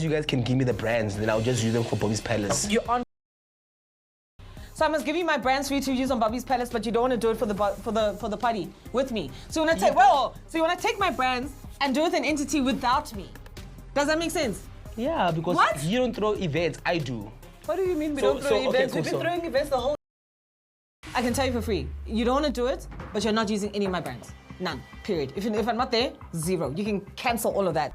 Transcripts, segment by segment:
You guys can give me the brands, then I'll just use them for Bobby's Palace. You're on. So I must give you my brands for you to use on Bobby's Palace, but you don't want to do it for the party with me. So you want to take so you want to take my brands and do it with an entity without me. Does that make sense? Yeah, because you don't throw events, I do. What do you mean we don't throw events? We've been throwing events the whole. I can tell you for free. You don't want to do it, but you're not using any of my brands. None. Period. If I'm not there, zero. You can cancel all of that.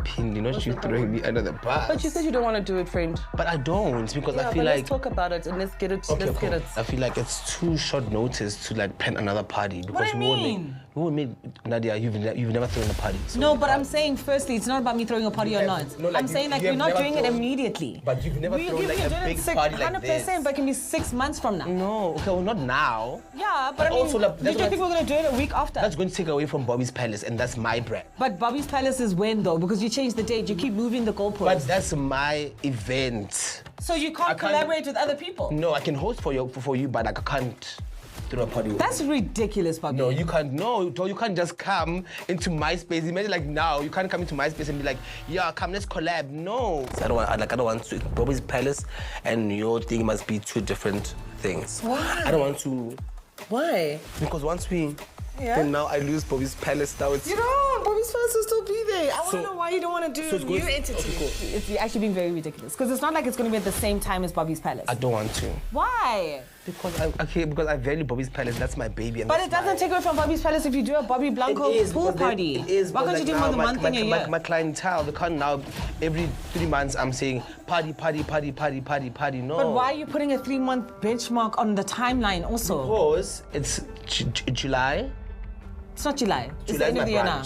Pin, you're not you throwing me under the bus. But you said you don't want to do it, friend. But I don't, because I feel like... let's talk about it and let's get it. Okay, let's get it. I feel like it's too short notice to like plan another party. Because what do you mean? We would make Nadia, you've never thrown a party. So no, but I'm saying firstly, it's not about me throwing a party or not. No, like I'm saying like we're not doing it immediately. But you've never thrown like a big party like this. 100%, but it can be 6 months from now. No, okay, well not now. Yeah, but I mean, also, like, you don't think we're gonna do it a week after? That's going to take away from Bobby's Palace, and that's my brand. But Bobby's Palace is when though? Because you changed the date, you keep moving the goalposts. But that's my event. So you can't collaborate with other people? No, I can host for you, but I can't throw a party with That's ridiculous, Bobby. No, you can't. No, you can't just come into my space. Imagine like now, you can't come into my space and be like, yeah, come, let's collab. No. So I don't want to. Bobby's Palace and your thing must be two different things. Why? I don't want to. Why? Because once we... Then now I lose Bobby's Palace. Now it's... You don't. Bobby's Palace will still be there. I want to know why you don't want to do a new entity. Okay, cool. It's actually being very ridiculous. Because it's not like it's going to be at the same time as Bobby's Palace. I don't want to. Why? Because I value Bobby's Palace. That's my baby. And but it doesn't take away from Bobby's Palace if you do a Bobby Blanco pool party. It is. Why can't you do more than one thing a year? My clientele, they can't now, every 3 months I'm saying party, party, party, party, party, party. No. But why are you putting a 3-month benchmark on the timeline also? Because it's July. It's not July. It's the end of the year now.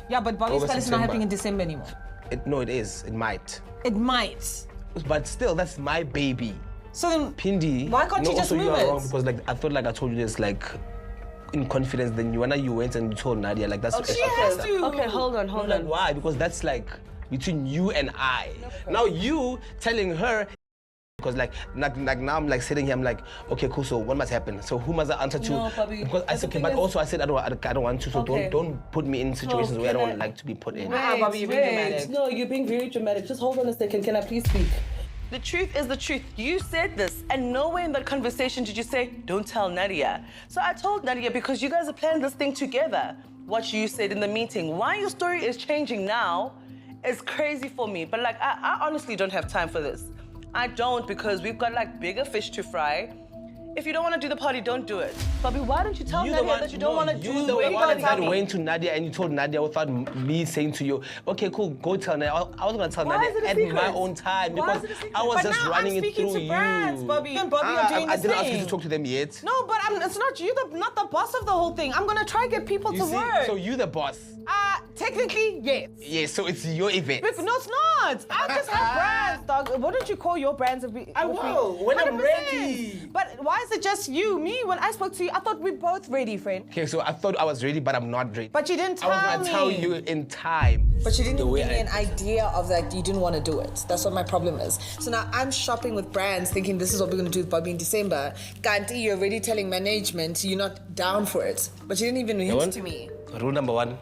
Yeah, but Bobby's Palace is not happening in December anymore. No, it is. It might. It might. But still, that's my baby. So then, Pindi. Why can't you just move it? Also, you are wrong because like I thought like I told you this like in confidence. Then you went and you told Nadia like that's. She has to. Okay, hold on. Like, why? Because that's like between you and I. Now you telling her. Because like now I'm like sitting here, I'm like, okay, cool, so what must happen? So who must I answer to? No, Bobby, because I said, okay, but also I said I don't want to, so don't put me in situations where I don't like to be put in. Bobby, you're being dramatic. No, you're being very dramatic. Just hold on a second, can I please speak? The truth is the truth. You said this, and nowhere in that conversation did you say, don't tell Nadia. So I told Nadia because you guys are planning this thing together. What you said in the meeting, why your story is changing now is crazy for me. But like, I honestly don't have time for this. I don't, because we've got like bigger fish to fry. If you don't want to do the party, don't do it. Bobby, why don't you tell Nadia that you don't want to do the party? You went to Nadia and you told Nadia without me saying to you, okay, cool, go tell Nadia. I was going to tell Nadia at my own time because I was just running it through you. Brands, Bobby. And Bobby are doing I didn't ask you to talk to them yet. No, but it's not you, not the boss of the whole thing. I'm going to try to get people to work. So you the boss? Technically, yes. Yes, so it's your event. No, it's not. I just have brands, dog. What did you call your brands? I will, when I'm ready. But why is it just you? Me, when I spoke to you, I thought we both ready, friend. Okay, so I thought I was ready, but I'm not ready. But you didn't tell me. I was gonna tell you in time. But you didn't give me an idea of like you didn't want to do it. That's what my problem is. So now I'm shopping with brands thinking this is what we're gonna do with Bobby in December. Kanti, you're already telling management you're not down for it. But you didn't even hint to me. Rule number 1.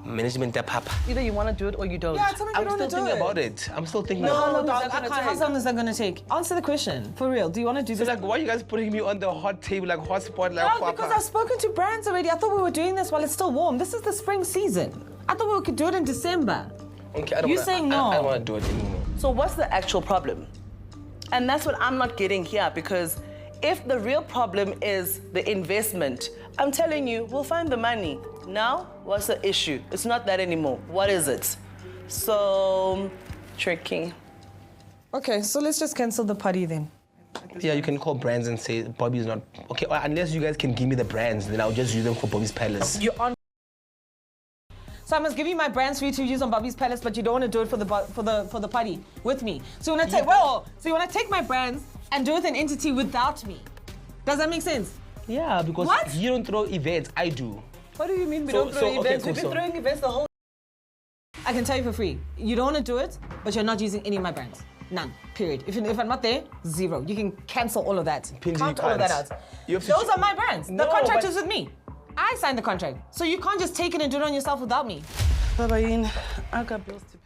Management papa. Either you want to do it or you don't. Yeah, tell me I'm still thinking about it. I'm still thinking about it. No, how long is that going to take? Answer the question. For real. Do you want to do this? Like, why are you guys putting me on the hot table, like hot spot, like no, because I've spoken to brands already. I thought we were doing this while it's still warm. This is the spring season. I thought we could do it in December. Okay, I don't saying no. I don't want to do it anymore. So what's the actual problem? And that's what I'm not getting here, because if the real problem is the investment, I'm telling you, we'll find the money. Now, what's the issue? It's not that anymore. What is it? So, tricky. Okay, so let's just cancel the party then. Yeah, you can call brands and say Bobby's not... Okay, unless you guys can give me the brands, then I'll just use them for Bobby's Palace. You're on... So I must give you my brands for you to use on Bobby's Palace, but you don't want to do it for the party with me. So you want to take so you want to take my brands and do it with an entity without me. Does that make sense? Yeah, because you don't throw events, I do. What do you mean we don't throw events? We've been throwing events the whole... I can tell you for free. You don't want to do it, but you're not using any of my brands. None. Period. If I'm not there, zero. You can cancel all of that. Count all of that out. Those are my brands. The contract is with me. I signed the contract. So you can't just take it and do it on yourself without me. Baba, I got bills to pay.